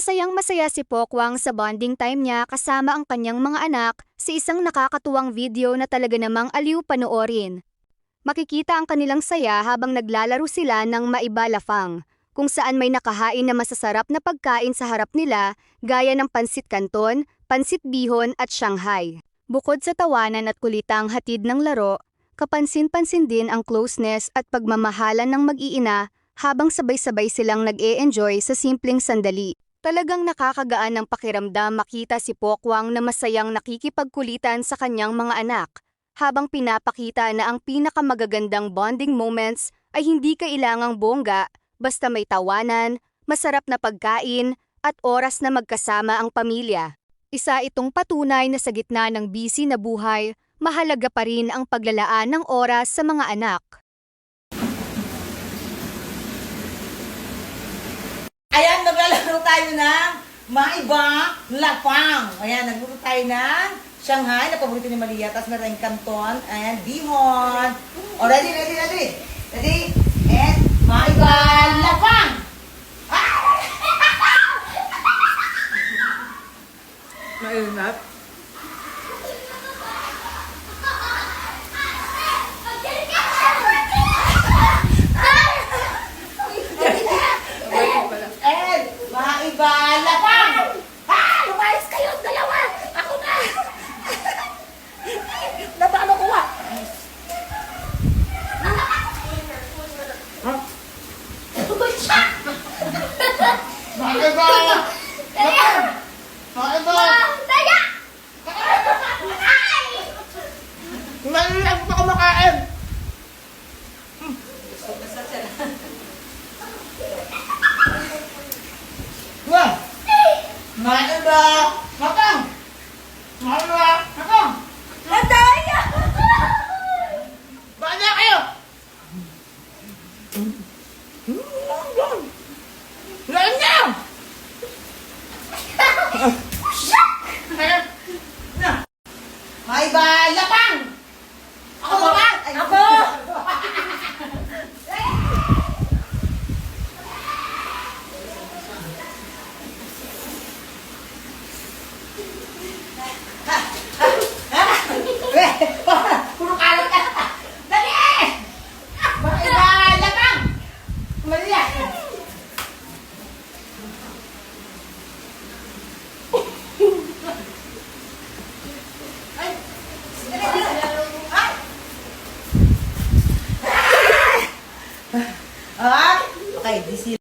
Masayang-masaya si Pokwang sa bonding time niya kasama ang kanyang mga anak sa isang nakakatuwang video na talaga namang aliw panoorin. Makikita ang kanilang saya habang naglalaro sila ng maibalafang, kung saan may nakahain na masasarap na pagkain sa harap nila gaya ng pansit canton, pansit bihon at Shanghai. Bukod sa tawanan at kulitang hatid ng laro, kapansin-pansin din ang closeness at pagmamahalan ng mag-iina habang sabay-sabay silang nag-e-enjoy sa simpleng sandali. Talagang nakakagaan ng pakiramdam makita si Pokwang na masayang nakikipagkulitan sa kanyang mga anak, habang pinapakita na ang pinakamagagandang bonding moments ay hindi kailangang bongga, basta may tawanan, masarap na pagkain, at oras na magkasama ang pamilya. Isa itong patunay na sa gitna ng busy na buhay, mahalaga pa rin ang paglalaan ng oras sa mga anak. Ayan, naglalaro tayo ng maiba lapang. Ayan, nagluto tayo ng Shanghai na paborito ni Maria. Tapos meron tayong canton. Ayan, bihon. O, ready? Ready? And maiba lapang. Maingat. And maiba lapang. Lumayas kayong dalawa! Ako na! Napano ko ah? Tugod siya! Maiba lapang. Maiba. Daya! Malag pa kumakain. Wah! Maiba lapang. Maiba lapang. Daya! Bakit na kayo? Lain niya! Na! Maiba lapang! Ako ba? Ako! Puro kalat ka! Dali! Maiba lapang! Maria! Okay, this is